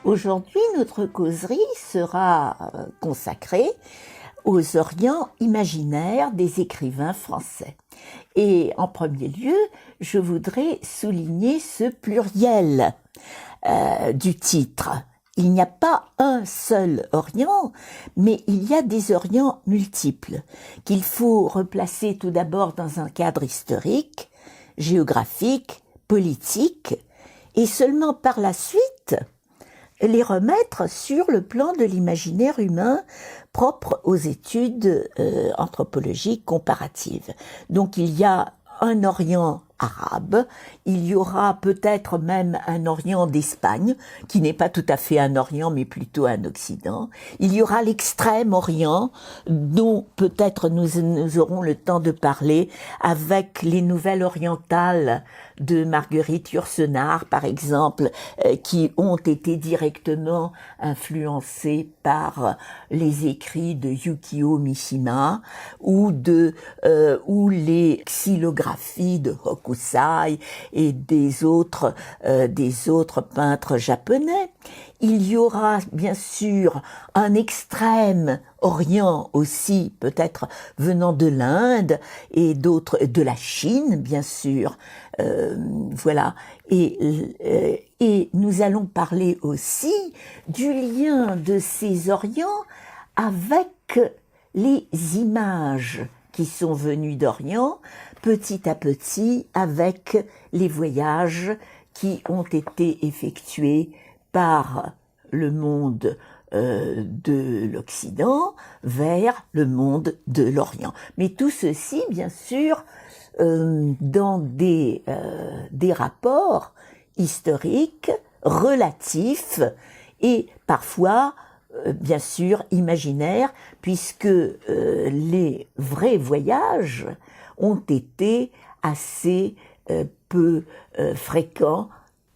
Aujourd'hui, notre causerie sera consacrée aux Orients imaginaires des écrivains français. Et en premier lieu, je voudrais souligner ce pluriel du titre. Il n'y a pas un seul Orient, mais il y a des Orients multiples, qu'il faut replacer tout d'abord dans un cadre historique, géographique, politique, et seulement par la suite les remettre sur le plan de l'imaginaire humain propre aux études anthropologiques comparatives. Donc il y a un Orient arabe, il y aura peut-être même un Orient d'Espagne, qui n'est pas tout à fait un Orient, mais plutôt un Occident. Il y aura l'Extrême-Orient, dont peut-être nous aurons le temps de parler avec les nouvelles orientales de Marguerite Yourcenar, par exemple, qui ont été directement influencées par les écrits de Yukio Mishima ou les xylographies de Hokusai et des autres peintres japonais. Il y aura bien sûr un extrême Orient aussi, peut-être venant de l'Inde et d'autres, de la Chine bien sûr. Voilà. Et nous allons parler aussi du lien de ces Orients avec les images qui sont venues d'Orient petit à petit avec les voyages qui ont été effectués par le monde de l'Occident vers le monde de l'Orient. Mais tout ceci, bien sûr, dans des rapports historiques, relatifs et parfois, bien sûr, imaginaires, puisque les vrais voyages ont été assez peu fréquents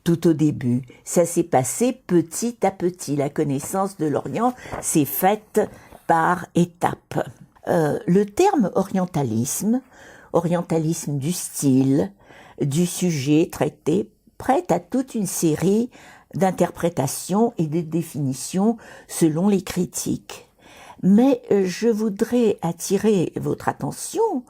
tout au début. Ça s'est passé petit à petit. La connaissance de l'Orient s'est faite par étapes. Le terme orientalisme du style, du sujet traité, prête à toute une série d'interprétations et de définitions selon les critiques. Mais je voudrais attirer votre attention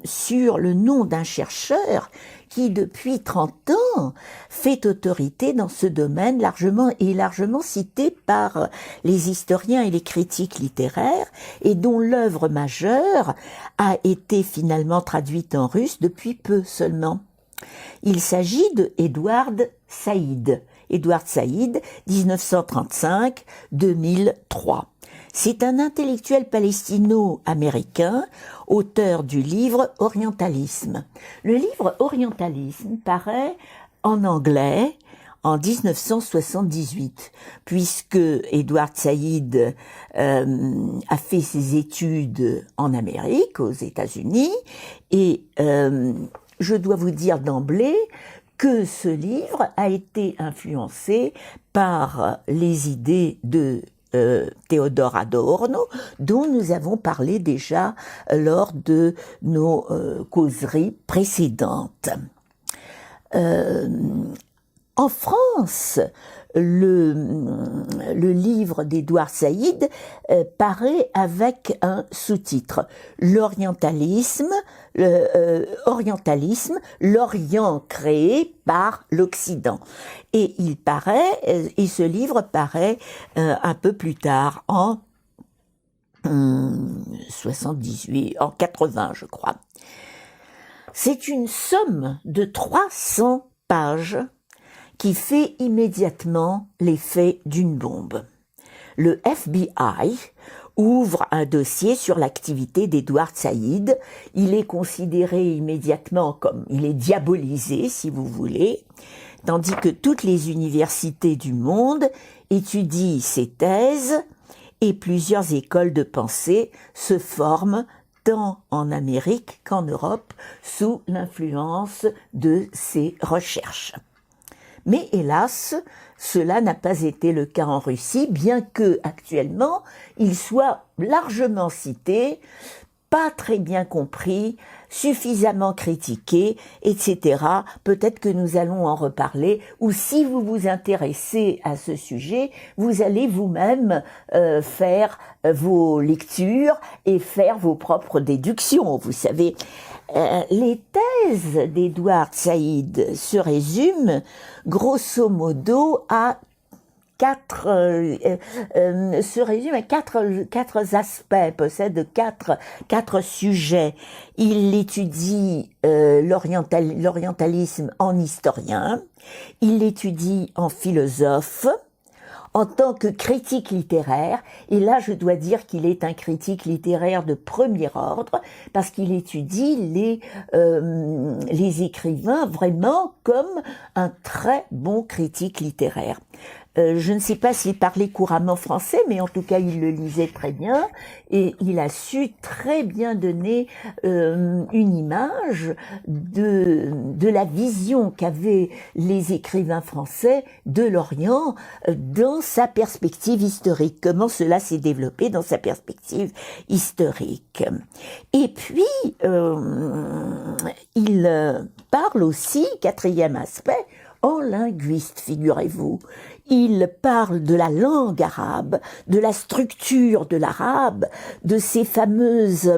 sur le nom d'un chercheur qui, depuis 30 ans, fait autorité dans ce domaine, largement cité par les historiens et les critiques littéraires, et dont l'œuvre majeure a été finalement traduite en russe depuis peu seulement. Il s'agit de Edward Said. Edward Said, 1935-2003. C'est un intellectuel palestino-américain, auteur du livre Orientalisme. Le livre Orientalisme paraît en anglais en 1978, puisque Edward Said a fait ses études en Amérique, aux États-Unis, et je dois vous dire d'emblée que ce livre a été influencé par les idées de Théodore Adorno, dont nous avons parlé déjà lors de nos causeries précédentes. En France, le livre d'Edward Said paraît avec un sous-titre, l'orientalisme, l'Orient créé par l'Occident. Et ce livre paraît un peu plus tard, en 80, je crois. C'est une somme de 300 pages qui fait immédiatement l'effet d'une bombe. Le FBI ouvre un dossier sur l'activité d'Edward Said. Il est considéré immédiatement comme, il est diabolisé, si vous voulez, tandis que toutes les universités du monde étudient ses thèses et plusieurs écoles de pensée se forment tant en Amérique qu'en Europe sous l'influence de ses recherches. Mais hélas, cela n'a pas été le cas en Russie, bien que actuellement il soit largement cité, pas très bien compris, suffisamment critiqué, etc. Peut-être que nous allons en reparler, ou si vous vous intéressez à ce sujet, vous allez vous-même faire vos lectures et faire vos propres déductions. Vous savez, les thèses d'Edward Said se résument grosso modo à quatre aspects, possède quatre sujets. Il étudie l'orientalisme en historien, il l'étudie en philosophe, en tant que critique littéraire, et là je dois dire qu'il est un critique littéraire de premier ordre, parce qu'il étudie les écrivains vraiment comme un très bon critique littéraire. Je ne sais pas s'il parlait couramment français, mais en tout cas il le lisait très bien et il a su très bien donner une image de la vision qu'avaient les écrivains français de l'Orient dans sa perspective historique, comment cela s'est développé dans sa perspective historique. Et puis il parle aussi, quatrième aspect, en linguiste, figurez-vous. Il parle de la langue arabe, de la structure de l'arabe, de ces fameuses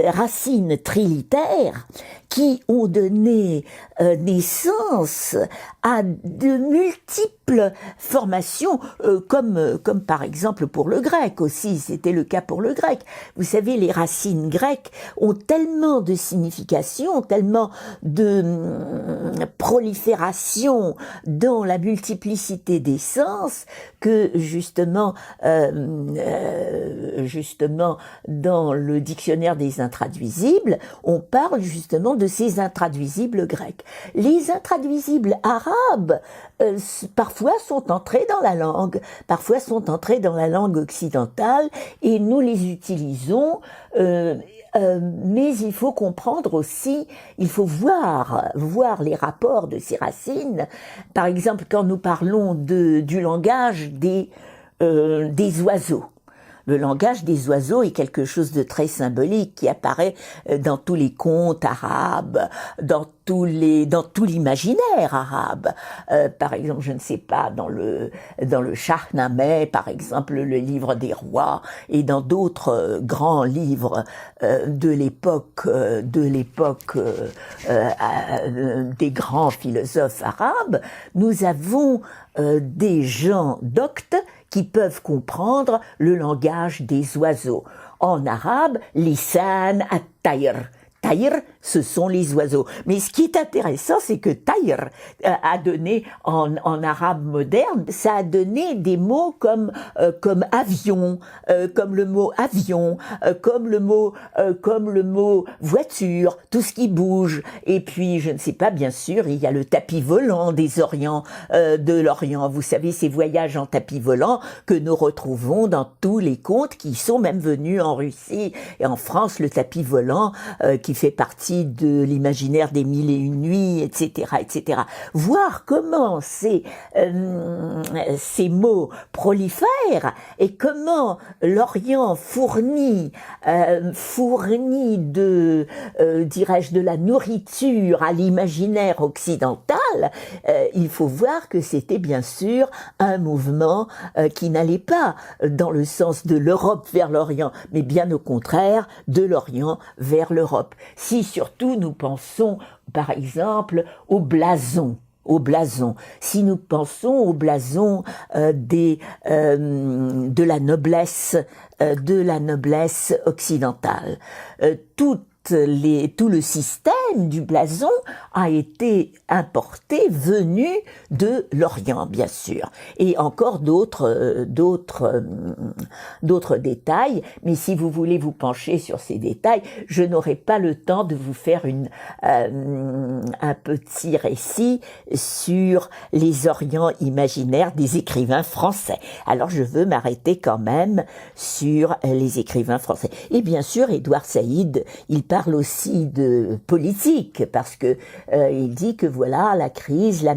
racines trilitères qui ont donné naissance à de multiples formations, comme par exemple pour le grec aussi, c'était le cas pour le grec. Vous savez, les racines grecques ont tellement de signification, tellement de prolifération dans la multiplicité des sens que justement dans le dictionnaire des intraduisibles, on parle justement de ces intraduisibles grecs. Les intraduisibles arabes parfois sont entrés dans la langue, parfois sont entrés dans la langue occidentale et nous les utilisons. Mais il faut comprendre aussi, il faut voir les rapports de ces racines. Par exemple, quand nous parlons du langage des oiseaux. Le langage des oiseaux est quelque chose de très symbolique qui apparaît dans tous les contes arabes, dans tout l'imaginaire arabe. Par exemple, je ne sais pas, dans le Shahnameh, par exemple, le livre des rois, et dans d'autres grands livres de l'époque des grands philosophes arabes, nous avons des gens doctes qui peuvent comprendre le langage des oiseaux. En arabe, lisan at-tayr. Tayr, ce sont les oiseaux. Mais ce qui est intéressant, c'est que Tayr a donné, en arabe moderne, ça a donné des mots comme avion, comme le mot avion, comme le mot voiture, tout ce qui bouge. Et puis, je ne sais pas, bien sûr, il y a le tapis volant de l'Orient. Vous savez, ces voyages en tapis volant que nous retrouvons dans tous les contes qui sont même venus en Russie et en France, le tapis volant qui fait partie de l'imaginaire des Mille et une nuits, etc., etc. Voir comment ces mots prolifèrent et comment l'Orient fournit de la nourriture à l'imaginaire occidental, il faut voir que c'était bien sûr un mouvement qui n'allait pas dans le sens de l'Europe vers l'Orient, mais bien au contraire, de l'Orient vers l'Europe. Si surtout nous pensons, par exemple, au blason. Si nous pensons au blason de la noblesse occidentale, tout le système du blason a été importé, venu de l'Orient, bien sûr. Et encore d'autres détails, mais si vous voulez vous pencher sur ces détails, je n'aurai pas le temps de vous faire un petit récit sur les Orients imaginaires des écrivains français. Alors je veux m'arrêter quand même sur les écrivains français. Et bien sûr, Édouard Saïd, il parle parle aussi de politique, parce que il dit que voilà, la crise,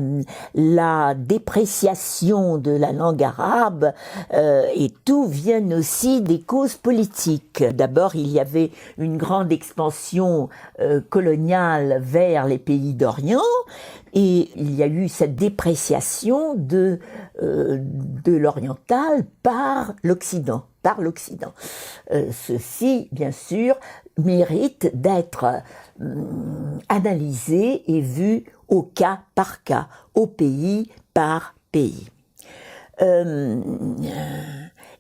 la dépréciation de la langue arabe, et tout viennent aussi des causes politiques. D'abord, il y avait une grande expansion coloniale vers les pays d'Orient, et il y a eu cette dépréciation de l'oriental par l'Occident. Ceci, bien sûr, mérite d'être analysé et vu au cas par cas, au pays par pays.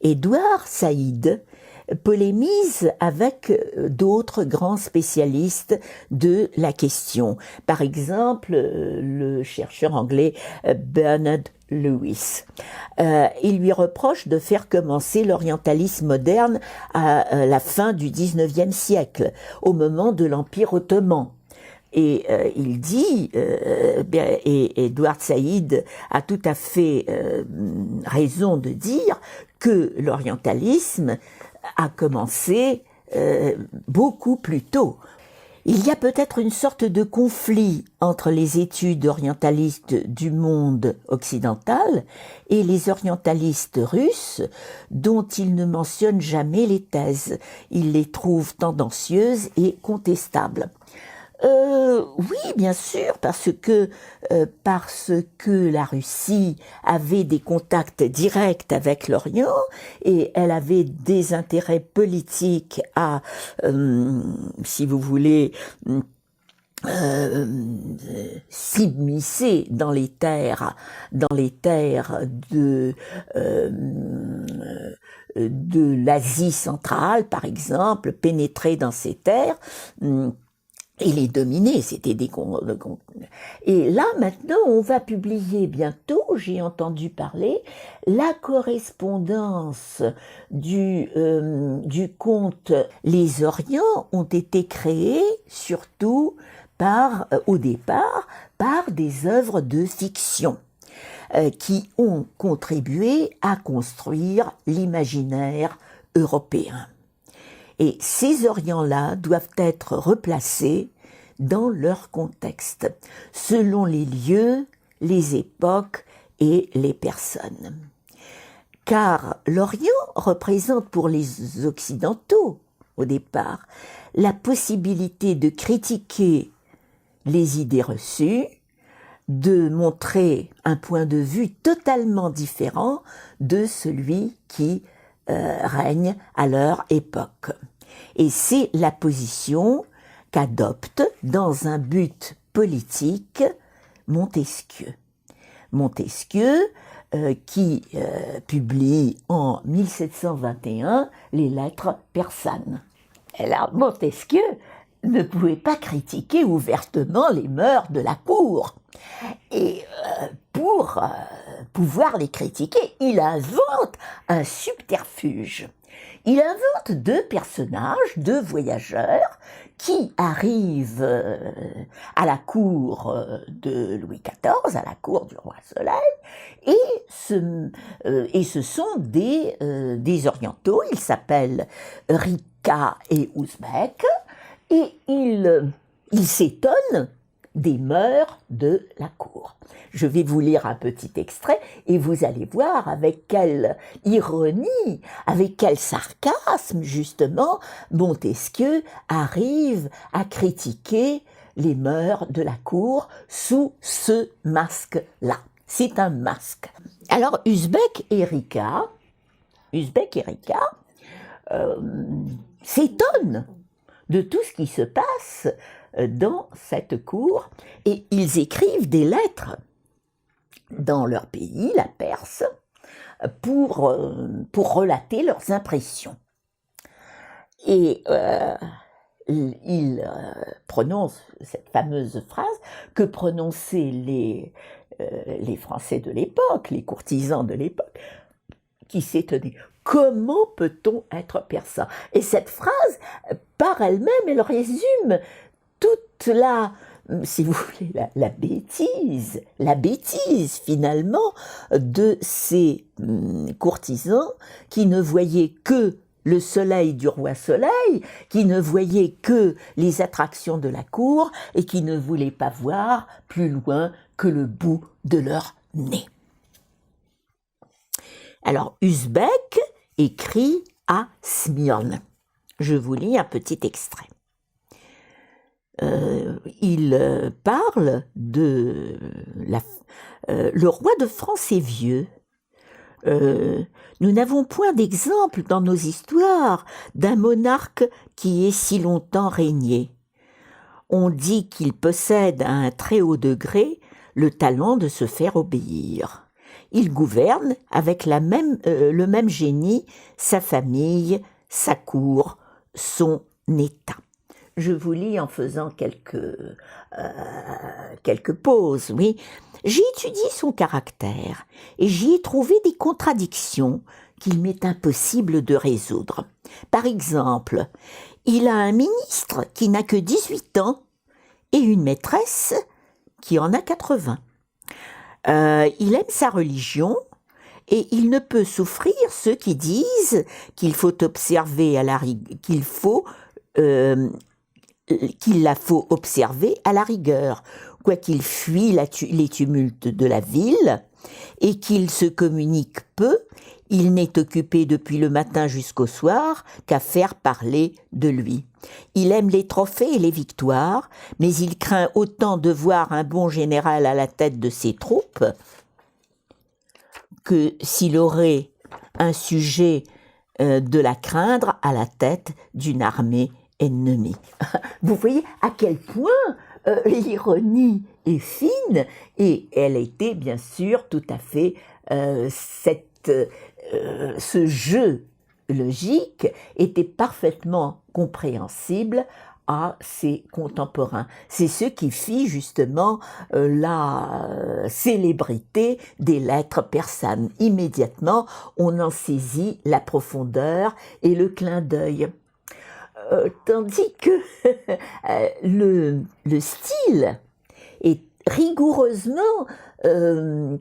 Édouard Saïd polémise avec d'autres grands spécialistes de la question. Par exemple, le chercheur anglais Bernard Lewis. Il lui reproche de faire commencer l'orientalisme moderne à la fin du XIXe siècle, au moment de l'Empire ottoman. Et il dit, et Edward Saïd a tout à fait raison de dire que l'orientalisme a commencé beaucoup plus tôt. Il y a peut-être une sorte de conflit entre les études orientalistes du monde occidental et les orientalistes russes, dont il ne mentionne jamais les thèses. Il les trouve tendancieuses et contestables. Oui, bien sûr, parce que la Russie avait des contacts directs avec l'Orient et elle avait des intérêts politiques à, si vous voulez, s'immiscer dans les terres de l'Asie centrale, par exemple, pénétrer dans ces terres. Et les dominer, c'était des... Et là, maintenant, on va publier bientôt, j'ai entendu parler, la correspondance du conte Les Orients ont été créés, surtout, au départ, par des œuvres de fiction qui ont contribué à construire l'imaginaire européen. Et ces Orients-là doivent être replacés dans leur contexte, selon les lieux, les époques et les personnes. Car l'Orient représente pour les Occidentaux, au départ, la possibilité de critiquer les idées reçues, de montrer un point de vue totalement différent de celui qui règne à leur époque. Et c'est la position qu'adopte, dans un but politique, Montesquieu. Montesquieu, qui publie en 1721 les lettres persanes. Et là, Montesquieu ne pouvait pas critiquer ouvertement les mœurs de la cour. Et pour pouvoir les critiquer, il invente un subterfuge. Il invente deux personnages, deux voyageurs, qui arrivent à la cour de Louis XIV, à la cour du roi Soleil, et ce sont des orientaux. Ils s'appellent Rika et Ouzbek, et ils s'étonnent des mœurs de la cour. Je vais vous lire un petit extrait et vous allez voir avec quelle ironie, avec quel sarcasme, justement, Montesquieu arrive à critiquer les mœurs de la cour sous ce masque-là. C'est un masque. Alors, Uzbek et Rika s'étonnent de tout ce qui se passe dans cette cour, et ils écrivent des lettres dans leur pays, la Perse, pour relater leurs impressions. Et ils prononcent cette fameuse phrase que prononçaient les Français de l'époque, les courtisans de l'époque, qui s'étonnaient. Comment peut-on être persan? Et cette phrase, par elle-même, elle résume toute si vous voulez, la bêtise finalement de ces courtisans qui ne voyaient que le soleil du roi Soleil, qui ne voyait que les attractions de la cour et qui ne voulait pas voir plus loin que le bout de leur nez. Alors, Usbek écrit à Smyrne. Je vous lis un petit extrait. Il parle de le roi de France est vieux. Nous n'avons point d'exemple dans nos histoires d'un monarque qui ait si longtemps régné. On dit qu'il possède à un très haut degré le talent de se faire obéir. Il gouverne avec le même génie sa famille, sa cour, son état. Je vous lis en faisant quelques pauses, oui. J'ai étudié son caractère et j'y ai trouvé des contradictions qu'il m'est impossible de résoudre. Par exemple, il a un ministre qui n'a que 18 ans et une maîtresse qui en a 80. Il aime sa religion et il ne peut souffrir ceux qui disent qu'il faut observer qu'il la faut observer à la rigueur, quoiqu'il fuit les tumultes de la ville et qu'il se communique peu, il n'est occupé depuis le matin jusqu'au soir qu'à faire parler de lui. Il aime les trophées et les victoires, mais il craint autant de voir un bon général à la tête de ses troupes que s'il aurait un sujet de la craindre à la tête d'une armée ennemie. Vous voyez à quel point l'ironie est fine, et elle était bien sûr tout à fait ce jeu logique était parfaitement compréhensible à ses contemporains. C'est ce qui fit justement la célébrité des lettres persanes. Immédiatement, on en saisit la profondeur et le clin d'œil. Tandis que le style est rigoureusement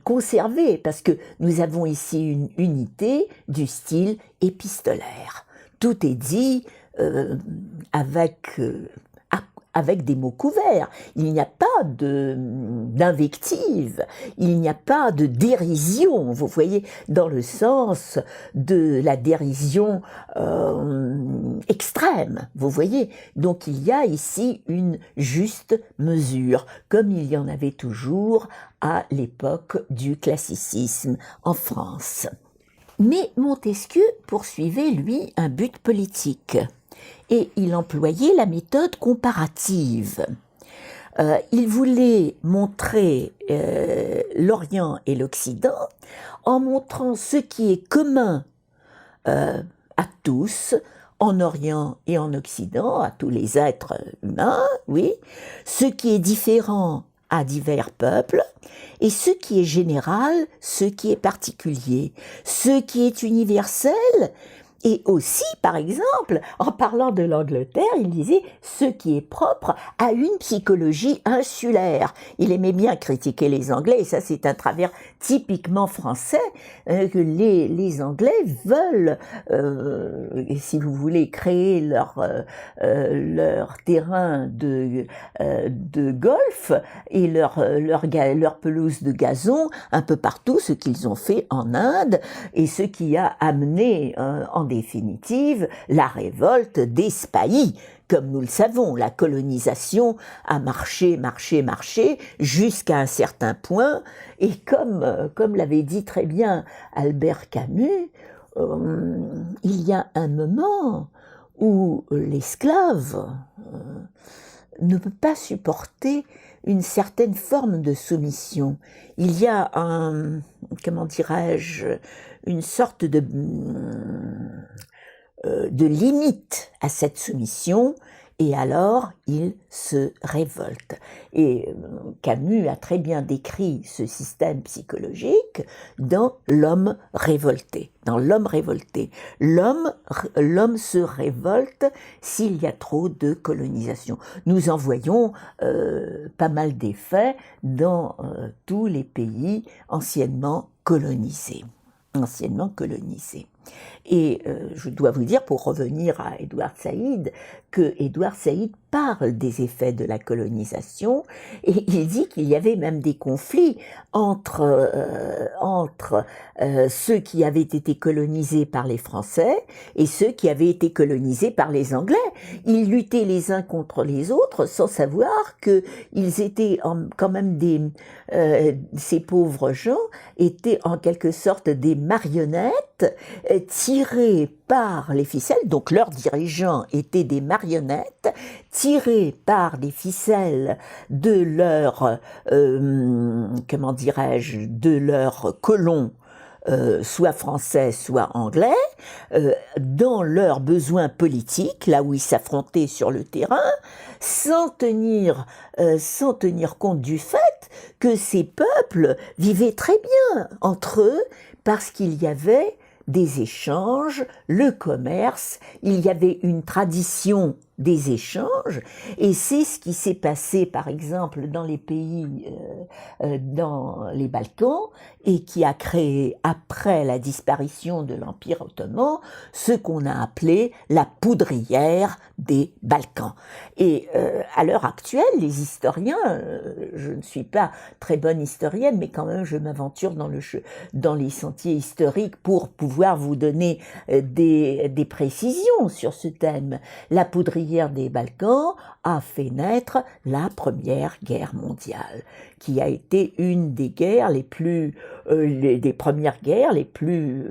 conservé, parce que nous avons ici une unité du style épistolaire. Tout est dit avec des mots couverts. Il n'y a pas d'invective, il n'y a pas de dérision, vous voyez, dans le sens de la dérision extrême, vous voyez. Donc il y a ici une juste mesure, comme il y en avait toujours à l'époque du classicisme en France. Mais Montesquieu poursuivait, lui, un but politique. Et il employait la méthode comparative. Il voulait montrer l'Orient et l'Occident en montrant ce qui est commun à tous, en Orient et en Occident, à tous les êtres humains, oui, ce qui est différent à divers peuples, et ce qui est général, ce qui est particulier, ce qui est universel. Et aussi, par exemple, en parlant de l'Angleterre, il disait ce qui est propre à une psychologie insulaire. Il aimait bien critiquer les Anglais, et ça c'est un travers typiquement français, que les Anglais veulent, si vous voulez, créer leur terrain de golf et leur pelouse de gazon un peu partout, ce qu'ils ont fait en Inde, et ce qui a amené en définitive la révolte des spahis. Comme nous le savons, la colonisation a marché jusqu'à un certain point, et comme l'avait dit très bien Albert Camus, il y a un moment où l'esclave ne peut pas supporter une certaine forme de soumission. Il y a une sorte de limite à cette soumission, et alors il se révolte. Et Camus a très bien décrit ce système psychologique dans L'homme révolté. Dans L'homme révolté, l'homme se révolte s'il y a trop de colonisation. Nous en voyons pas mal d'effets dans tous les pays anciennement colonisés. Et je dois vous dire, pour revenir à Edward Said, que Edward Said parle des effets de la colonisation et il dit qu'il y avait même des conflits entre ceux qui avaient été colonisés par les Français et ceux qui avaient été colonisés par les Anglais. Ils luttaient les uns contre les autres sans savoir qu'ils étaient quand même ces pauvres gens étaient en quelque sorte des marionnettes tirées par les ficelles, donc leurs dirigeants étaient des marionnettes tirées par des ficelles de leurs, comment dirais-je, de leurs colons, soit français, soit anglais, dans leurs besoins politiques, là où ils s'affrontaient sur le terrain, sans tenir compte du fait que ces peuples vivaient très bien entre eux, parce qu'il y avait des échanges, le commerce, il y avait une tradition des échanges, et c'est ce qui s'est passé par exemple dans les pays, dans les Balkans, et qui a créé, après la disparition de l'Empire ottoman, ce qu'on a appelé la poudrière des Balkans. Et à l'heure actuelle, les historiens, je ne suis pas très bonne historienne, mais quand même je m'aventure dans les sentiers historiques pour pouvoir vous donner des précisions sur ce thème. La poudrière des Balkans a fait naître la Première Guerre mondiale, qui a été une des guerres les plus, des premières guerres les plus,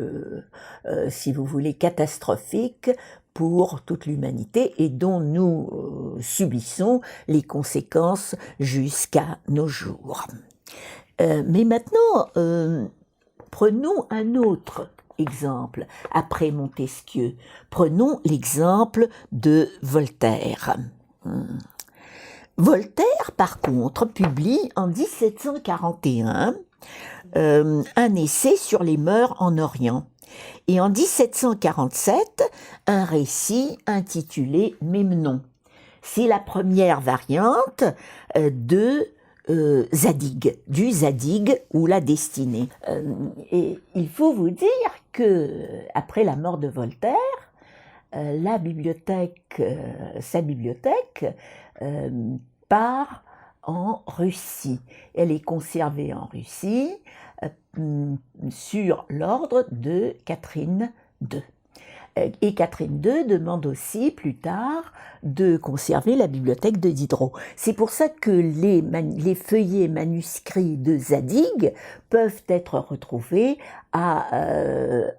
si vous voulez, catastrophiques pour toute l'humanité et dont nous subissons les conséquences jusqu'à nos jours. Mais maintenant, prenons un autre exemple après Montesquieu. Prenons l'exemple de Voltaire. Voltaire, par contre, publie en 1741 un essai sur les mœurs en Orient. Et en 1747, un récit intitulé Memnon. C'est la première variante de Zadig, du Zadig ou la destinée. Et il faut vous dire que après la mort de Voltaire, sa bibliothèque part en Russie. Elle est conservée en Russie sur l'ordre de Catherine II. Et Catherine II demande aussi plus tard de conserver la bibliothèque de Diderot. C'est pour ça que les feuillets manuscrits de Zadig peuvent être retrouvés à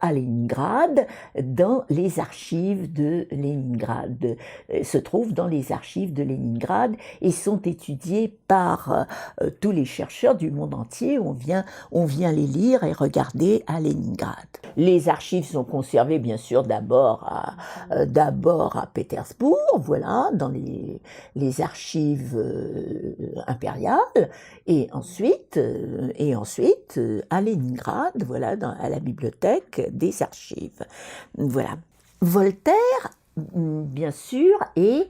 Leningrad, dans les archives de Leningrad, se trouvent dans les archives de Leningrad et sont étudiés par tous les chercheurs du monde entier. On vient les lire et regarder à Leningrad. Les archives sont conservées bien sûr d'abord à Pétersbourg, voilà, dans les archives impériales, et ensuite à Leningrad, voilà, à la bibliothèque des archives. Voilà. Voltaire, bien sûr, est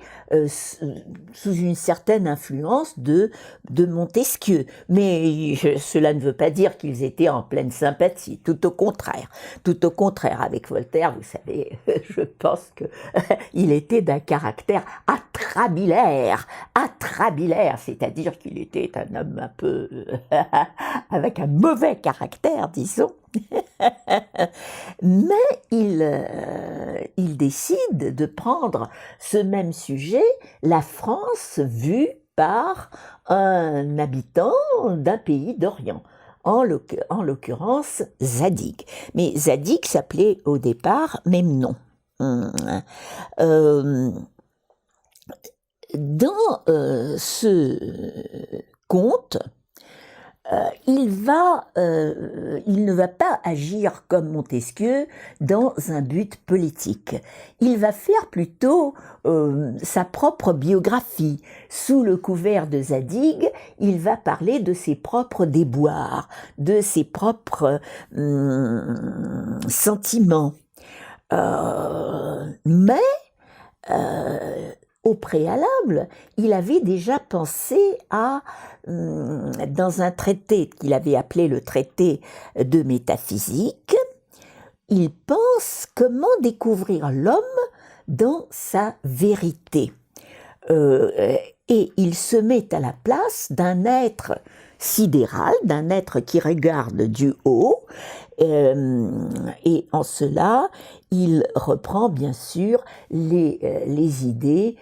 sous une certaine influence de Montesquieu. Mais cela ne veut pas dire qu'ils étaient en pleine sympathie. Tout au contraire. Tout au contraire. Avec Voltaire, vous savez, je pense qu'il était d'un caractère atrabilaire. Atrabilaire, c'est-à-dire qu'il était un homme un peu avec un mauvais caractère, disons. Mais il décide de prendre ce même sujet, la France vue par un habitant d'un pays d'Orient, en l'occurrence Zadig. Mais Zadig s'appelait au départ Memnon. Dans ce conte, il ne va pas agir comme Montesquieu dans un but politique. Il va faire plutôt sa propre biographie. Sous le couvert de Zadig, il va parler de ses propres déboires, de ses propres sentiments. Mais au préalable, il avait déjà pensé dans un traité qu'il avait appelé le traité de métaphysique, il pense comment découvrir l'homme dans sa vérité. Et il se met à la place d'un être sidéral, d'un être qui regarde du haut, et en cela, il reprend bien sûr les idées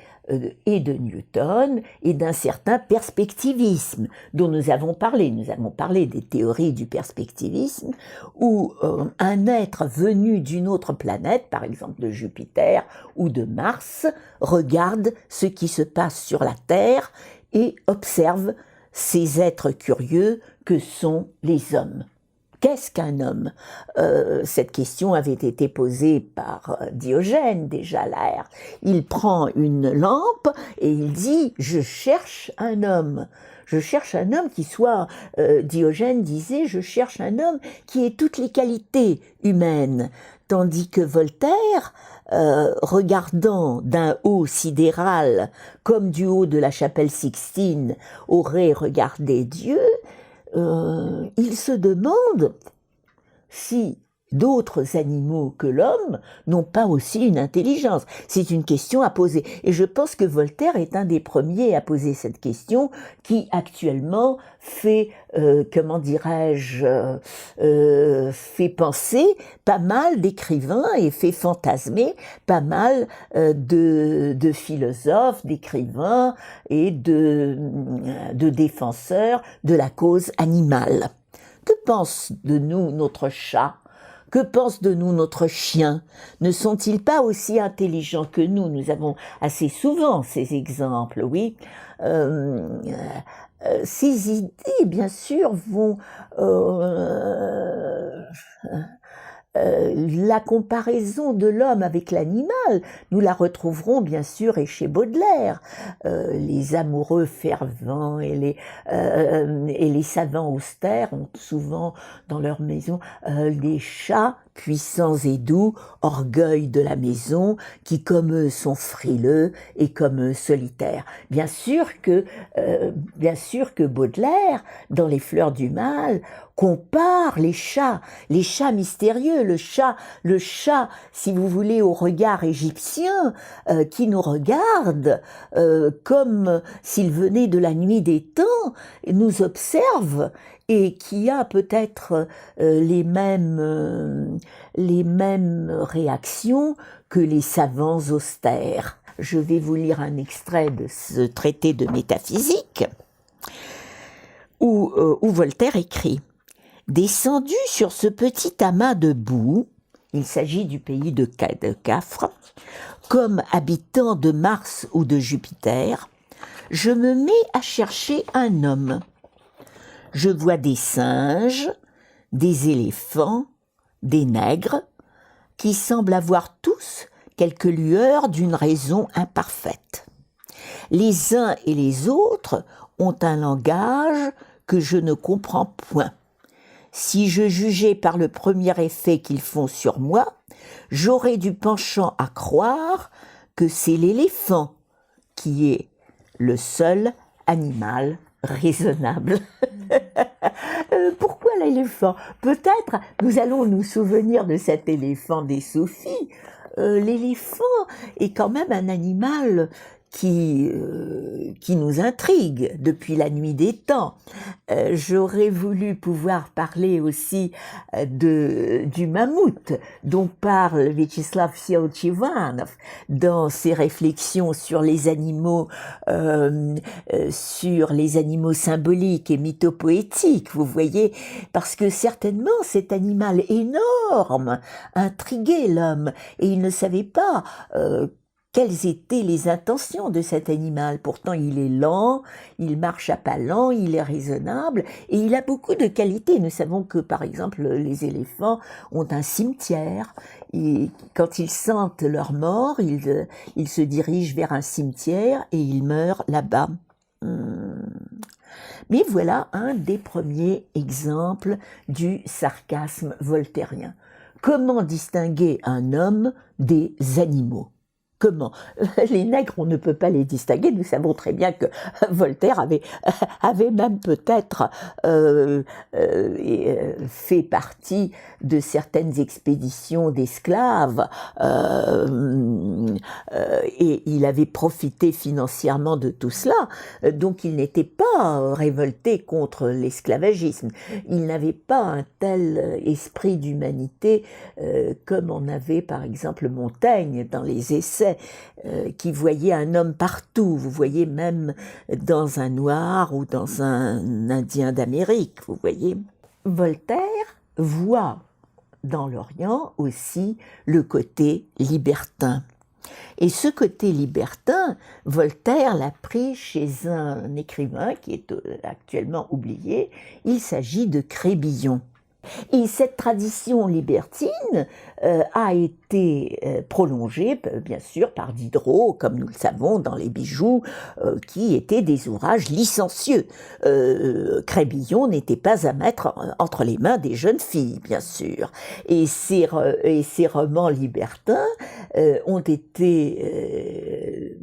et de Newton et d'un certain perspectivisme dont nous avons parlé. Nous avons parlé des théories du perspectivisme où un être venu d'une autre planète, par exemple de Jupiter ou de Mars, regarde ce qui se passe sur la Terre et observe ces êtres curieux que sont les hommes. Qu'est-ce qu'un homme? Cette question avait été posée par Diogène déjà là. Il prend une lampe et il dit « je cherche un homme ». Je cherche un homme qui soit, Diogène disait, je cherche un homme qui ait toutes les qualités humaines. Tandis que Voltaire, regardant d'un haut sidéral, comme du haut de la chapelle Sixtine, aurait regardé Dieu, il se demande si d'autres animaux que l'homme n'ont pas aussi une intelligence. C'est une question à poser. Et je pense que Voltaire est un des premiers à poser cette question qui actuellement fait, comment dirais-je, fait penser pas mal d'écrivains et fait fantasmer pas mal de philosophes, d'écrivains et de défenseurs de la cause animale. Que pense de nous notre chat? Que pense de nous notre chien? Ne sont-ils pas aussi intelligents que nous? Nous avons assez souvent ces exemples, oui. Ces idées, bien sûr, vont... la comparaison de l'homme avec l'animal, nous la retrouverons bien sûr et chez Baudelaire. Les amoureux fervents et les savants austères ont souvent dans leur maison des chats puissants et doux, orgueil de la maison, qui comme eux sont frileux et comme eux solitaires. Bien sûr que Baudelaire, dans Les Fleurs du Mal, compare les chats mystérieux, le chat, si vous voulez, au regard égyptien, qui nous regarde comme s'il venait de la nuit des temps, nous observe et qui a peut-être les mêmes réactions que les savants austères. Je vais vous lire un extrait de ce traité de métaphysique où Voltaire écrit « Descendu sur ce petit amas de boue, il s'agit du pays de Cafre, comme habitant de Mars ou de Jupiter, je me mets à chercher un homme. Je vois des singes, des éléphants, des nègres, qui semblent avoir tous quelques lueurs d'une raison imparfaite. Les uns et les autres ont un langage que je ne comprends point. Si je jugeais par le premier effet qu'ils font sur moi, j'aurais du penchant à croire que c'est l'éléphant qui est le seul animal raisonnable. » Pourquoi l'éléphant? Peut-être nous allons nous souvenir de cet éléphant des Sophies. L'éléphant est quand même un animal qui nous intrigue depuis la nuit des temps. J'aurais voulu pouvoir parler aussi du mammouth dont parle Vyacheslav Siauchevanov dans ses réflexions sur les animaux symboliques et mythopoétiques, vous voyez, parce que certainement cet animal énorme intriguait l'homme et il ne savait pas quelles étaient les intentions de cet animal. Pourtant, il est lent, il marche à pas lents, il est raisonnable et il a beaucoup de qualités. Nous savons que, par exemple, les éléphants ont un cimetière et quand ils sentent leur mort, ils se dirigent vers un cimetière et ils meurent là-bas. Mais voilà un des premiers exemples du sarcasme voltairien. Comment distinguer un homme des animaux? Comment? Les nègres, on ne peut pas les distinguer. Nous savons très bien que Voltaire avait même peut-être fait partie de certaines expéditions d'esclaves et il avait profité financièrement de tout cela. Donc il n'était pas révolté contre l'esclavagisme. Il n'avait pas un tel esprit d'humanité comme en avait par exemple Montaigne dans les Essais, qui voyait un homme partout. Vous voyez, même dans un noir ou dans un indien d'Amérique, vous voyez. Voltaire voit dans l'Orient aussi le côté libertin. Et ce côté libertin, Voltaire l'a pris chez un écrivain qui est actuellement oublié. Il s'agit de Crébillon. Et cette tradition libertine a été prolongée, bien sûr, par Diderot, comme nous le savons, dans les Bijoux, qui étaient des ouvrages licencieux. Crébillon n'était pas à mettre entre les mains des jeunes filles, bien sûr. Et ces romans libertins ont été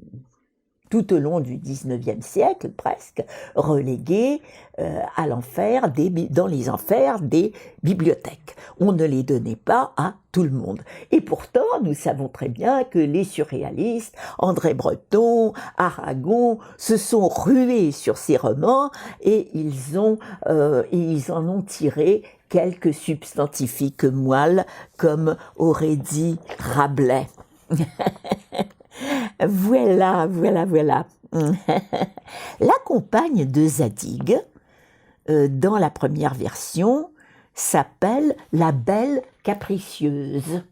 tout au long du XIXe siècle, presque, relégués à l'enfer, dans les enfers des bibliothèques. On ne les donnait pas à tout le monde. Et pourtant, nous savons très bien que les surréalistes, André Breton, Aragon, se sont rués sur ces romans et ils en ont tiré quelques substantifiques moelles, comme aurait dit Rabelais. Voilà. La compagne de Zadig, dans la première version, s'appelle la Belle Capricieuse.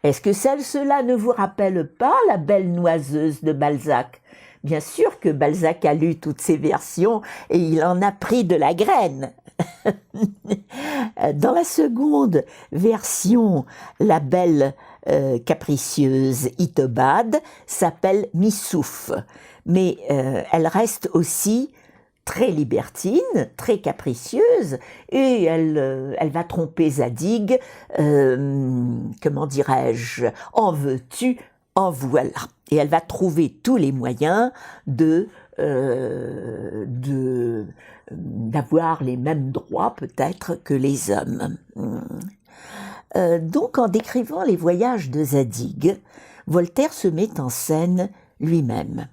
Est-ce que cela ne vous rappelle pas la Belle Noiseuse de Balzac? Bien sûr que Balzac a lu toutes ces versions et il en a pris de la graine. Dans la seconde version, la Belle capricieuse Itobad s'appelle Missouf, mais elle reste aussi très libertine, très capricieuse, et elle va tromper Zadig, comment dirais-je, en veux-tu, en voilà. Et elle va trouver tous les moyens d'avoir les mêmes droits peut-être que les hommes. Donc en décrivant les voyages de Zadig, Voltaire se met en scène lui-même.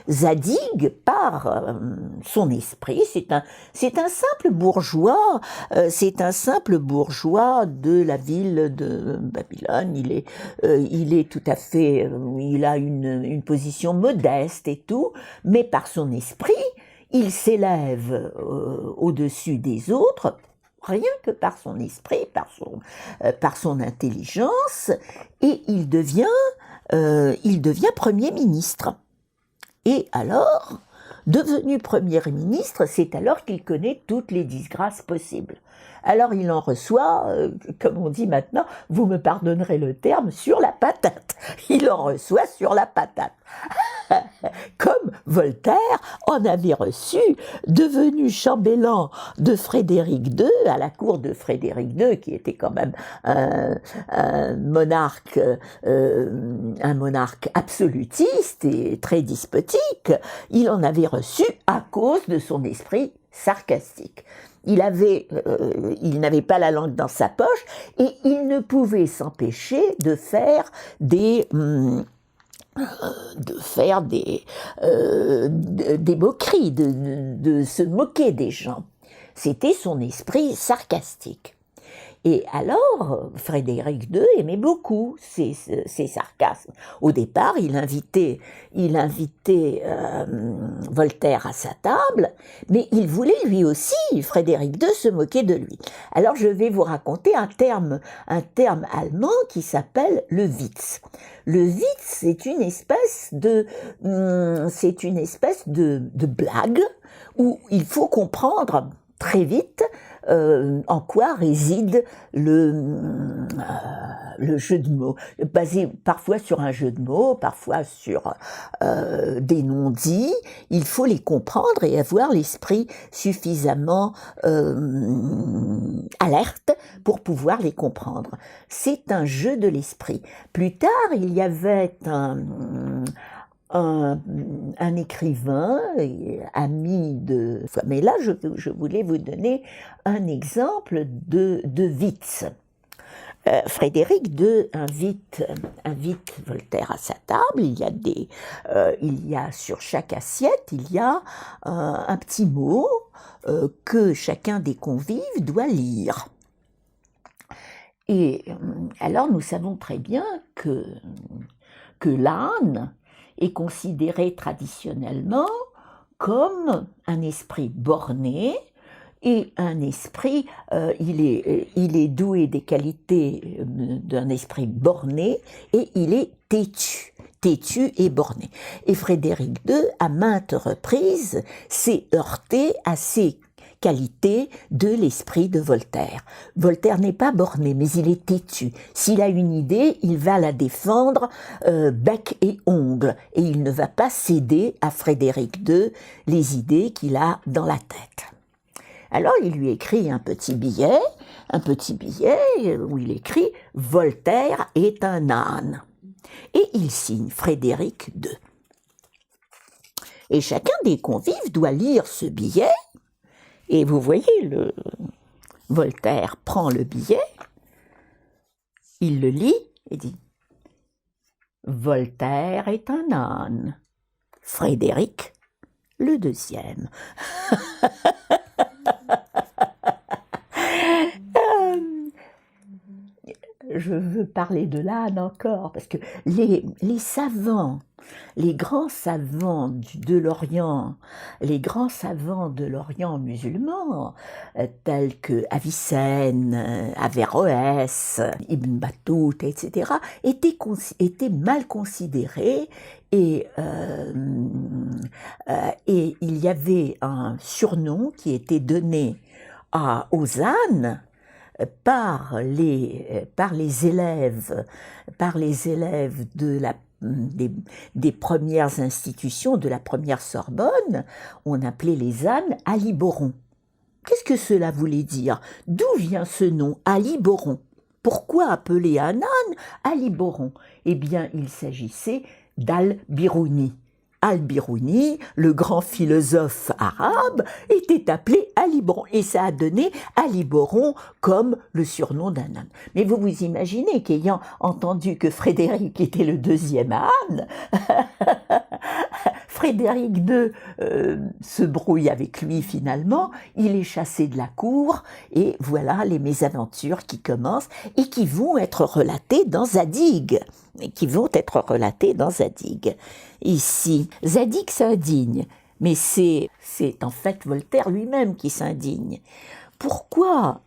Zadig, par son esprit, c'est un simple bourgeois, de la ville de Babylone. Il est tout à fait, il a une position modeste et tout, mais par son esprit, il s'élève au-dessus des autres, rien que par son esprit, par son intelligence, et il devient Premier ministre. Et alors, devenu Premier ministre, c'est alors qu'il connaît toutes les disgrâces possibles. Alors il en reçoit, comme on dit maintenant, vous me pardonnerez le terme, sur la patate. Il en reçoit sur la patate. Comme Voltaire en avait reçu, devenu chambellan de Frédéric II, à la cour de Frédéric II, qui était quand même un monarque absolutiste et très despotique. Il en avait reçu à cause de son esprit sarcastique. Il n'avait pas la langue dans sa poche et il ne pouvait s'empêcher de faire des moqueries, de se moquer des gens. C'était son esprit sarcastique. Et alors, Frédéric II aimait beaucoup ces sarcasmes. Au départ, il invitait Voltaire à sa table, mais il voulait lui aussi, Frédéric II, se moquer de lui. Alors, je vais vous raconter un terme allemand qui s'appelle le Witz. Le Witz, c'est une espèce de blague où il faut comprendre très vite en quoi réside le jeu de mots, basé parfois sur un jeu de mots, parfois sur des non-dits. Il faut les comprendre et avoir l'esprit suffisamment alerte pour pouvoir les comprendre. C'est un jeu de l'esprit. Plus tard, il y avait un écrivain, ami de... Mais là, je voulais vous donner un exemple de Witz. Frédéric II invite Voltaire à sa table. Il y a sur chaque assiette, il y a un petit mot que chacun des convives doit lire. Et alors nous savons très bien que l'âne est considéré traditionnellement comme un esprit borné, et un esprit, il est doué des qualités d'un esprit borné, et il est têtu et borné. Et Frédéric II, à maintes reprises, s'est heurté à ces qualités de l'esprit de Voltaire. Voltaire n'est pas borné, mais il est têtu. S'il a une idée, il va la défendre bec et ongle, et il ne va pas céder à Frédéric II les idées qu'il a dans la tête. Alors il lui écrit un petit billet où il écrit « Voltaire est un âne ». Et il signe Frédéric II. Et chacun des convives doit lire ce billet. Et vous voyez, Voltaire prend le billet, il le lit et dit « Voltaire est un âne, Frédéric le deuxième ». Je veux parler de l'âne encore, parce que les savants, les grands savants de l'Orient, les grands savants de l'Orient musulman, tels que Avicenne, Averroès, Ibn Battuta, etc., étaient mal considérés, et il y avait un surnom qui était donné aux ânes par les élèves des premières institutions, de la première Sorbonne. On appelait les ânes aliborons. Qu'est-ce que cela voulait dire? D'où vient ce nom, aliboron? Pourquoi appeler un âne aliboron? Eh bien, il s'agissait d'Al-Biruni. Al-Biruni, le grand philosophe arabe, était appelé Aliboron, et ça a donné Aliboron comme le surnom d'un âne. Mais vous vous imaginez qu'ayant entendu que Frédéric était le deuxième âne, Frédéric II se brouille avec lui finalement, il est chassé de la cour, et voilà les mésaventures qui commencent et qui vont être relatées dans Zadig. Ici, Zadig s'indigne, mais c'est en fait Voltaire lui-même qui s'indigne. Pourquoi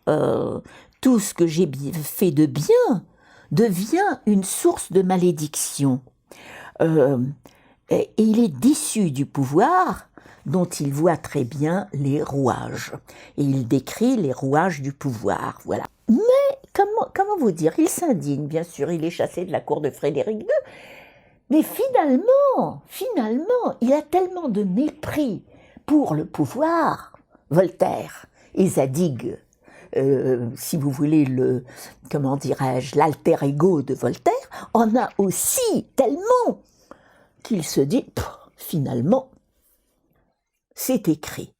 tout ce que j'ai fait de bien devient une source de malédiction? Et il est déçu du pouvoir dont il voit très bien les rouages. Et il décrit les rouages du pouvoir, voilà. Mais, comment vous dire, il s'indigne, bien sûr, il est chassé de la cour de Frédéric II, mais finalement, il a tellement de mépris pour le pouvoir, Voltaire et Zadig, si vous voulez l'alter ego de Voltaire, en a aussi tellement qu'il se dit, finalement, c'est écrit.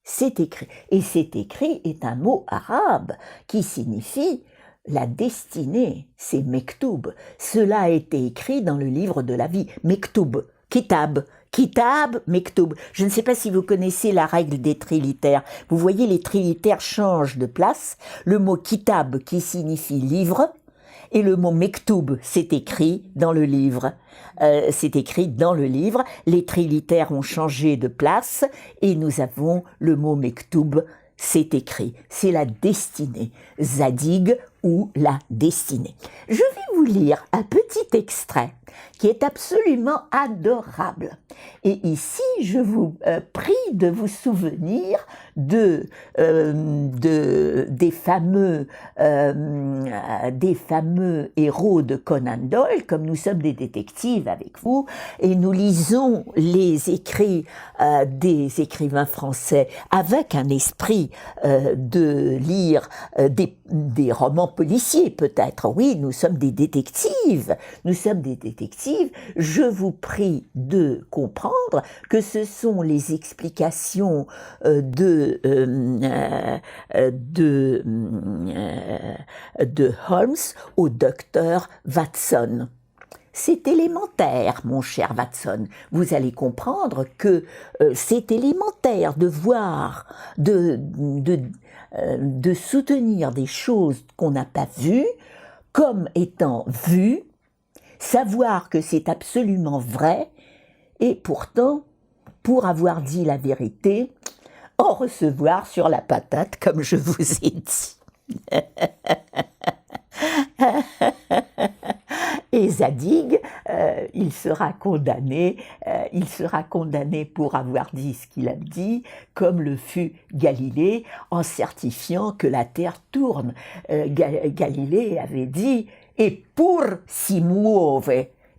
Et c'est écrit est un mot arabe qui signifie la destinée, c'est mektoub. Cela a été écrit dans le livre de la vie, mektoub, kitab, mektoub. Je ne sais pas si vous connaissez la règle des trilitères. Vous voyez, les trilitères changent de place. Le mot kitab qui signifie livre, et le mot mektoub, c'est écrit dans le livre. Les trilitères ont changé de place et nous avons le mot mektoub, c'est écrit. C'est la destinée. Zadig ou la destinée. Je vais vous lire un petit extrait qui est absolument adorable. Et ici, je vous prie de vous souvenir des fameux héros de Conan Doyle, comme nous sommes des détectives avec vous, et nous lisons les écrits des écrivains français avec un esprit de lire des romans policiers peut-être. Oui, nous sommes des détectives. Nous sommes des détectives. Je vous prie de comprendre que ce sont les explications de Holmes au docteur Watson. C'est élémentaire, mon cher Watson. Vous allez comprendre que c'est élémentaire de voir, de soutenir des choses qu'on n'a pas vues comme étant vues, savoir que c'est absolument vrai, et pourtant, pour avoir dit la vérité, en recevoir sur la patate, comme je vous ai dit. Et Zadig, il sera condamné pour avoir dit ce qu'il a dit, comme le fut Galilée, en certifiant que la Terre tourne. Galilée avait dit « Eppur si muove »,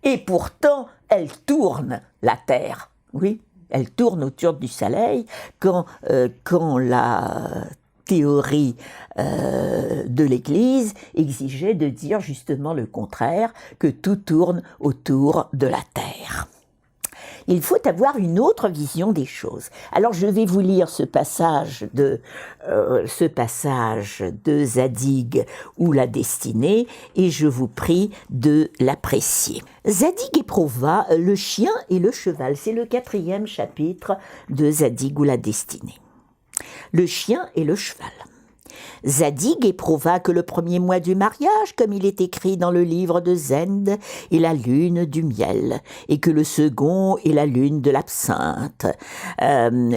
et pourtant elle tourne, la Terre. Oui, elle tourne autour du Soleil quand la théorie de l'Église exigeait de dire justement le contraire, que tout tourne autour de la Terre. Il faut avoir une autre vision des choses. Alors je vais vous lire ce passage de Zadig ou la destinée, et je vous prie de l'apprécier. Zadig éprouva le chien et le cheval. C'est le 4e chapitre de Zadig ou la destinée. Le chien et le cheval. Zadig éprouva que le premier mois du mariage, comme il est écrit dans le livre de Zend, est la lune du miel, et que le second est la lune de l'absinthe.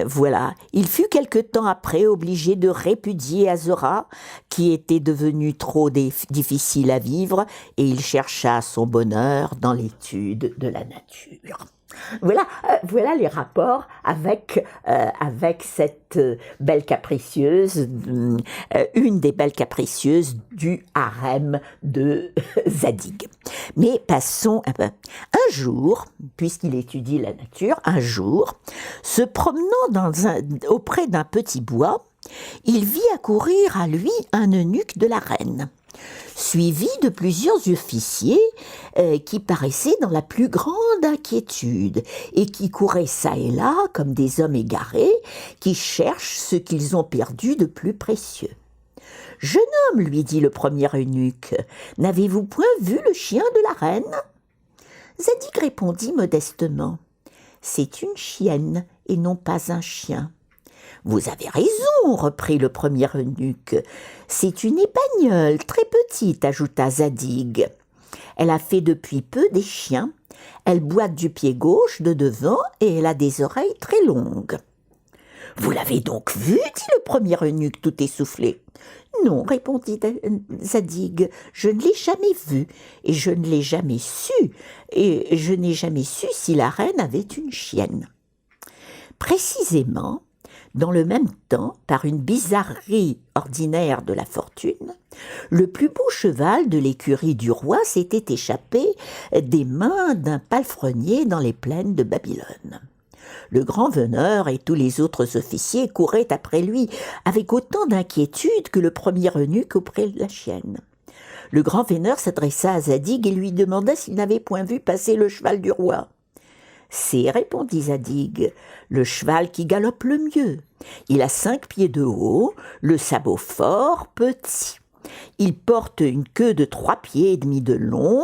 Voilà. Il fut quelque temps après obligé de répudier Azora, qui était devenue trop difficile à vivre, et il chercha son bonheur dans l'étude de la nature. Voilà les rapports avec cette belle capricieuse, une des belles capricieuses du harem de Zadig. Mais passons un peu. Un jour, puisqu'il étudie la nature, se promenant auprès d'un petit bois, il vit accourir à lui un eunuque de la reine, suivi de plusieurs officiers qui paraissaient dans la plus grande inquiétude et qui couraient çà et là comme des hommes égarés qui cherchent ce qu'ils ont perdu de plus précieux. « Jeune homme, lui dit le premier eunuque, n'avez-vous point vu le chien de la reine ?» Zadig répondit modestement, « C'est une chienne et non pas un chien. » « Vous avez raison, reprit le premier eunuque. C'est une épagnole très petite, ajouta Zadig. Elle a fait depuis peu des chiens. Elle boite du pied gauche de devant et elle a des oreilles très longues. Vous l'avez donc vue, dit le premier eunuque tout essoufflé. Non, répondit Zadig, je ne l'ai jamais vue et je ne l'ai jamais su, et je n'ai jamais su si la reine avait une chienne. Précisément, dans le même temps, par une bizarrerie ordinaire de la fortune, le plus beau cheval de l'écurie du roi s'était échappé des mains d'un palefrenier dans les plaines de Babylone. Le grand veneur et tous les autres officiers couraient après lui avec autant d'inquiétude que le premier eunuque auprès de la chienne. Le grand veneur s'adressa à Zadig et lui demanda s'il n'avait point vu passer le cheval du roi. « C'est, répondit Zadig, le cheval qui galope le mieux. Il a 5 pieds de haut, le sabot fort, petit. Il porte une queue de 3 pieds et demi de long,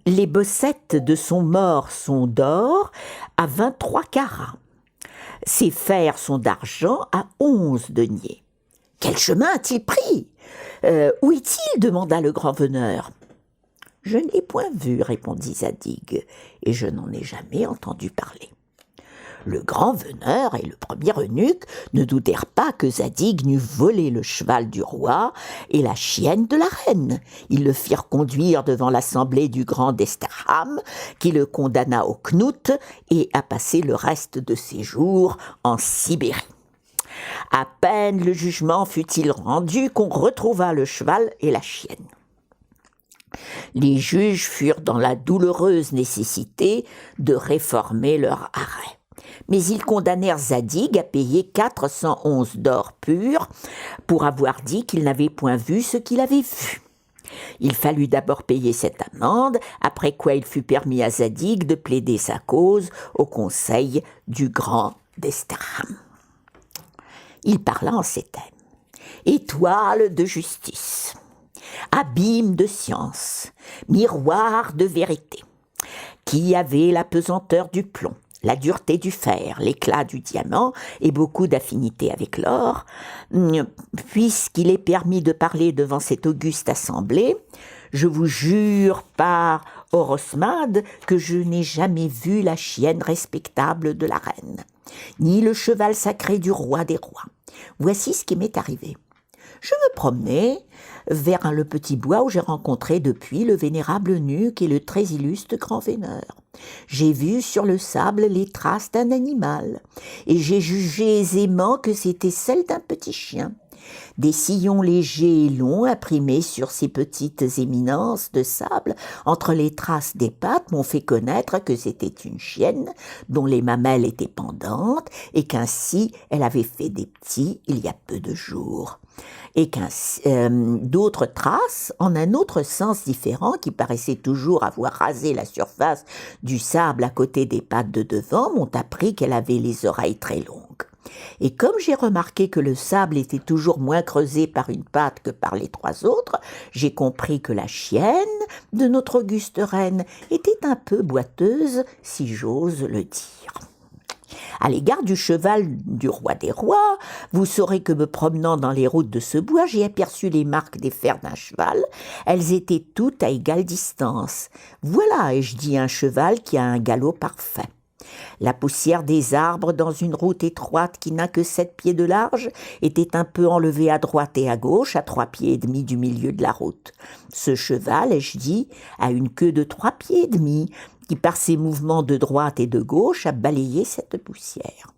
les bossettes de son mors sont d'or à 23 carats. Ses fers sont d'argent à 11 deniers. Quel chemin a-t-il pris ? Où est-il ? Demanda le grand veneur. Je ne l'ai point vu, répondit Zadig, et je n'en ai jamais entendu parler. Le grand veneur et le premier eunuque ne doutèrent pas que Zadig n'eût volé le cheval du roi et la chienne de la reine. Ils le firent conduire devant l'assemblée du grand d'Esterham, qui le condamna au knout et à passer le reste de ses jours en Sibérie. À peine le jugement fut-il rendu qu'on retrouva le cheval et la chienne. Les juges furent dans la douloureuse nécessité de réformer leur arrêt. Mais ils condamnèrent Zadig à payer 411 d'or pur pour avoir dit qu'il n'avait point vu ce qu'il avait vu. Il fallut d'abord payer cette amende, après quoi il fut permis à Zadig de plaider sa cause au conseil du grand d'Esterham. Il parla en ces termes. « Étoile de justice, abîme de science, miroir de vérité, qui avait la pesanteur du plomb, la dureté du fer, l'éclat du diamant et beaucoup d'affinité avec l'or, puisqu'il est permis de parler devant cette auguste assemblée, je vous jure par Orosmade que je n'ai jamais vu la chienne respectable de la reine, ni le cheval sacré du roi des rois. Voici ce qui m'est arrivé. Je me promenais vers le petit bois où j'ai rencontré depuis le vénérable eunuque et le très illustre grand veneur. J'ai vu sur le sable les traces d'un animal, et j'ai jugé aisément que c'était celle d'un petit chien. Des sillons légers et longs imprimés sur ces petites éminences de sable entre les traces des pattes m'ont fait connaître que c'était une chienne dont les mamelles étaient pendantes et qu'ainsi elle avait fait des petits il y a peu de jours. Et d'autres traces, en un autre sens différent, qui paraissait toujours avoir rasé la surface du sable à côté des pattes de devant, m'ont appris qu'elle avait les oreilles très longues. Et comme j'ai remarqué que le sable était toujours moins creusé par une patte que par les trois autres, j'ai compris que la chienne de notre auguste reine était un peu boiteuse, si j'ose le dire. À l'égard du cheval du roi des rois, vous saurez que me promenant dans les routes de ce bois, j'ai aperçu les marques des fers d'un cheval. Elles étaient toutes à égale distance. Voilà, ai-je dit, un cheval qui a un galop parfait. La poussière des arbres dans une route étroite qui n'a que 7 pieds de large était un peu enlevée à droite et à gauche, à 3 pieds et demi du milieu de la route. Ce cheval, ai-je dit, a une queue de 3 pieds et demi, qui par ses mouvements de droite et de gauche a balayé cette poussière.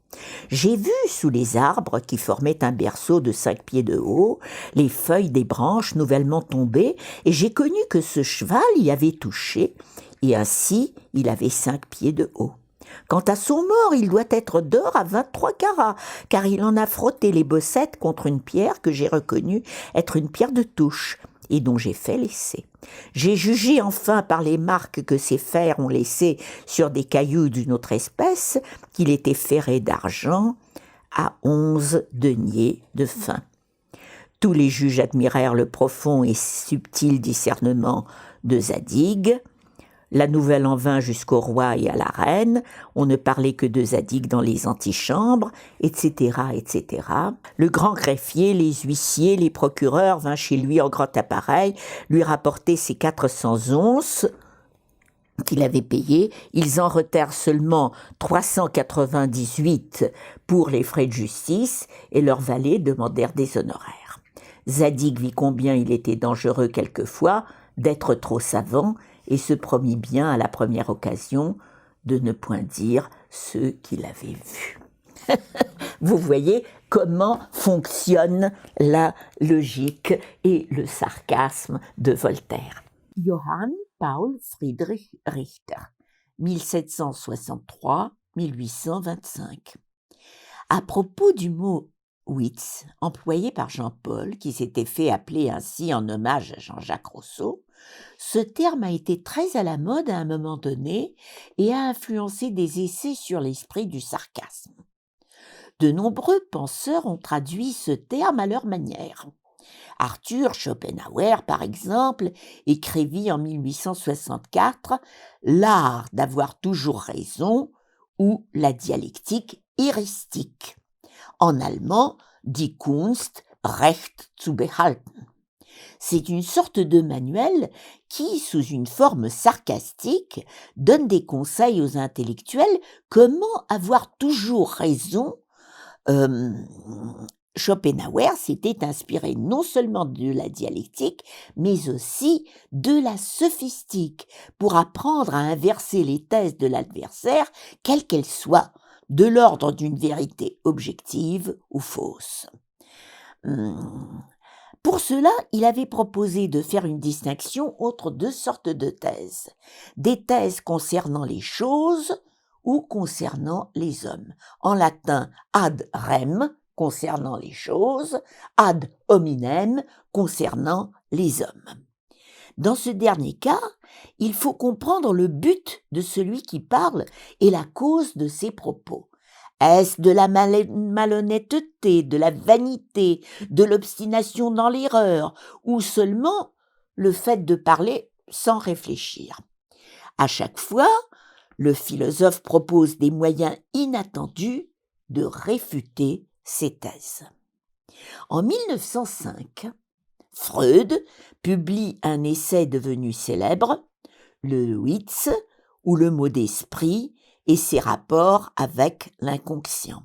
J'ai vu sous les arbres qui formaient un berceau de 5 pieds de haut les feuilles des branches nouvellement tombées, et j'ai connu que ce cheval y avait touché, et ainsi il avait 5 pieds de haut. Quant à son mort, il doit être d'or à 23 carats, car il en a frotté les bossettes contre une pierre que j'ai reconnue être une pierre de touche, et dont j'ai fait l'essai. J'ai jugé enfin par les marques que ces fers ont laissées sur des cailloux d'une autre espèce qu'il était ferré d'argent à 11 deniers de fin. Tous les juges admirèrent le profond et subtil discernement de Zadig. La nouvelle en vint jusqu'au roi et à la reine, on ne parlait que de Zadig dans les antichambres, etc., etc. Le grand greffier, les huissiers, les procureurs vinrent chez lui en grand appareil, lui rapporter ses 400 onces qu'il avait payées. Ils en retinrent seulement 398 pour les frais de justice, et leurs valets demandèrent des honoraires. Zadig vit combien il était dangereux quelquefois d'être trop savant, et se promit bien à la première occasion de ne point dire ce qu'il avait vu. Vous voyez comment fonctionne la logique et le sarcasme de Voltaire. Johann Paul Friedrich Richter, 1763-1825. À propos du mot witz, employé par Jean-Paul, qui s'était fait appeler ainsi en hommage à Jean-Jacques Rousseau, ce terme a été très à la mode à un moment donné et a influencé des essais sur l'esprit du sarcasme. De nombreux penseurs ont traduit ce terme à leur manière. Arthur Schopenhauer, par exemple, écrivit en 1864 « L'art d'avoir toujours raison » ou « la dialectique heuristique ». En allemand, die Kunst, Recht zu behalten. C'est une sorte de manuel qui, sous une forme sarcastique, donne des conseils aux intellectuels comment avoir toujours raison. Euh, Schopenhauer s'était inspiré non seulement de la dialectique, mais aussi de la sophistique pour apprendre à inverser les thèses de l'adversaire, quelles qu'elles soient, de l'ordre d'une vérité objective ou fausse. Pour cela, il avait proposé de faire une distinction entre deux sortes de thèses. Des thèses concernant les choses ou concernant les hommes. En latin, ad rem, concernant les choses, ad hominem, concernant les hommes. Dans ce dernier cas, il faut comprendre le but de celui qui parle et la cause de ses propos. Est-ce de la malhonnêteté, de la vanité, de l'obstination dans l'erreur, ou seulement le fait de parler sans réfléchir? À chaque fois, le philosophe propose des moyens inattendus de réfuter ces thèses. En 1905, Freud publie un essai devenu célèbre, le Witz, ou le mot d'esprit, et ses rapports avec l'inconscient.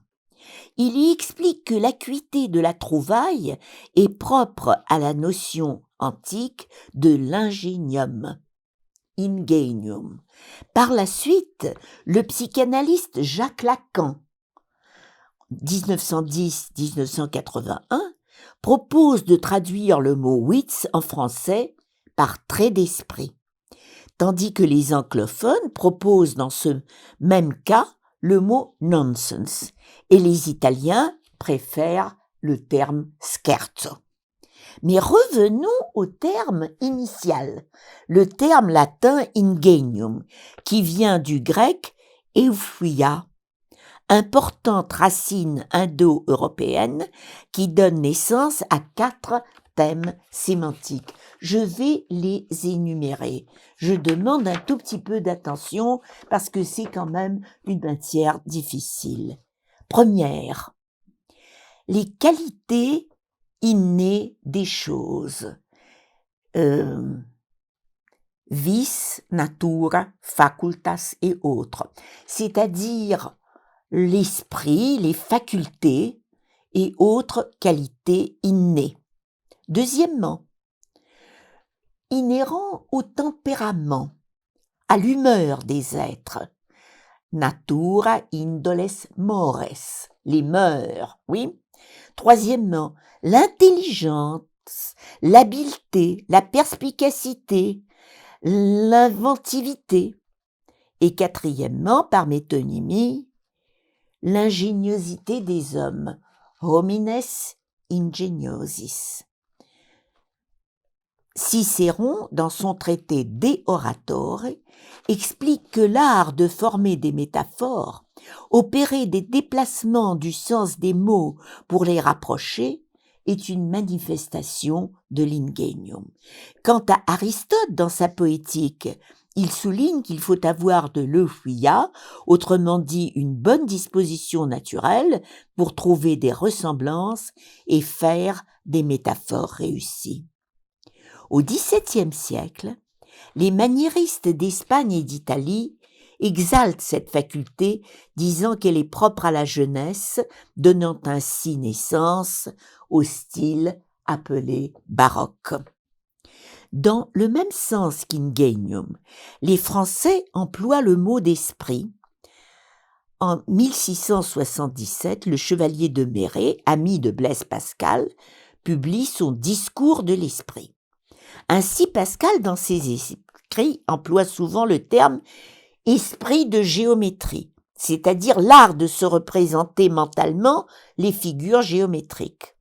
Il y explique que l'acuité de la trouvaille est propre à la notion antique de l'ingénium, ingenium. Par la suite, le psychanalyste Jacques Lacan, 1910-1981, propose de traduire le mot wits en français par trait d'esprit, tandis que les anglophones proposent dans ce même cas le mot nonsense, et les Italiens préfèrent le terme scherzo. Mais revenons au terme initial, le terme latin ingenium, qui vient du grec euphuia, importante racine indo-européenne qui donne naissance à 4 thèmes sémantiques. Je vais les énumérer. Je demande un tout petit peu d'attention parce que c'est quand même une matière difficile. Première, les qualités innées des choses. Vis, natura, facultas et autres. C'est-à-dire l'esprit, les facultés et autres qualités innées. Deuxièmement, inhérent au tempérament, à l'humeur des êtres. Natura, indoles, mores, les mœurs, oui. Troisièmement, l'intelligence, l'habileté, la perspicacité, l'inventivité. Et quatrièmement, par métonymie, l'ingéniosité des hommes, homines ingeniosis. Cicéron, dans son traité De Oratore, explique que l'art de former des métaphores, opérer des déplacements du sens des mots pour les rapprocher, est une manifestation de l'ingenium. Quant à Aristote, dans sa poétique, il souligne qu'il faut avoir de l'euphuia, autrement dit une bonne disposition naturelle pour trouver des ressemblances et faire des métaphores réussies. Au XVIIe siècle, les maniéristes d'Espagne et d'Italie exaltent cette faculté, disant qu'elle est propre à la jeunesse, donnant ainsi naissance au style appelé baroque. Dans le même sens qu'ingenium, les Français emploient le mot d'esprit. En 1677, le chevalier de Méret, ami de Blaise Pascal, publie son Discours de l'esprit. Ainsi, Pascal, dans ses écrits, emploie souvent le terme « esprit de géométrie », c'est-à-dire l'art de se représenter mentalement les figures géométriques.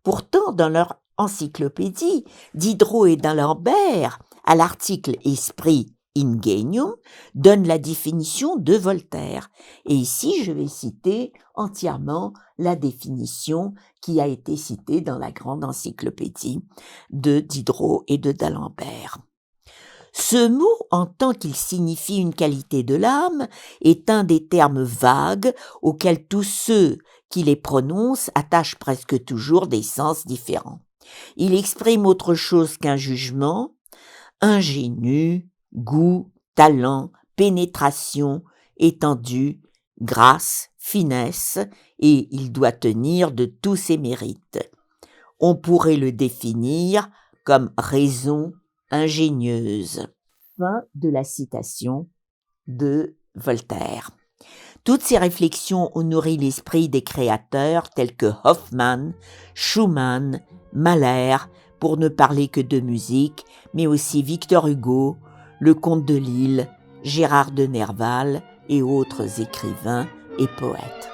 Pourtant, dans leur encyclopédie, Diderot et d'Alembert, à l'article « Esprit ingenium », donnent la définition de Voltaire. Et ici, je vais citer entièrement la définition qui a été citée dans la grande encyclopédie de Diderot et de d'Alembert. Ce mot, en tant qu'il signifie une qualité de l'âme, est un des termes vagues auxquels tous ceux qui les prononcent attachent presque toujours des sens différents. Il exprime autre chose qu'un jugement, ingénu, goût, talent, pénétration, étendue, grâce, finesse, et il doit tenir de tous ses mérites. On pourrait le définir comme raison ingénieuse. Fin de la citation de Voltaire. Toutes ces réflexions ont nourri l'esprit des créateurs tels que Hoffmann, Schumann, Mahler, pour ne parler que de musique, mais aussi Victor Hugo, le comte de Lille, Gérard de Nerval et autres écrivains et poètes.